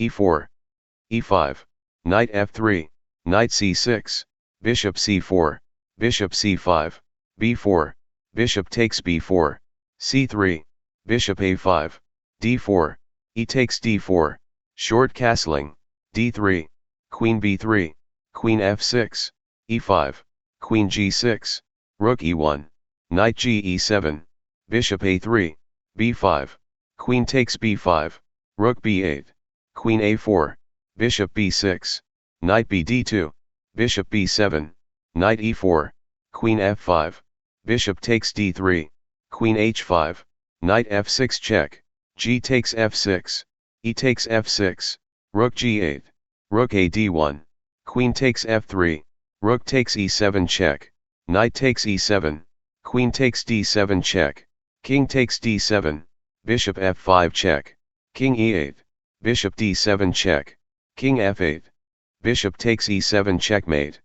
e4, e5, knight f3, knight c6, bishop c4, bishop c5, b4, bishop takes b4, c3, bishop a5, d4, e takes d4, short castling, d3, queen b3, queen f6, e5, queen g6, rook e1, knight ge7, bishop a3, b5, queen takes b5, rook b8, queen a4, bishop b6, knight bd2, bishop b7, knight e4, queen f5, bishop takes d3, queen h5, knight f6 check, g takes f6, e takes f6, rook g8, rook a d1, queen takes f3, rook takes e7 check, knight takes e7, queen takes d7 check, king takes d7, bishop f5 check, king e8, bishop d7 check, king f8, bishop takes e7 checkmate.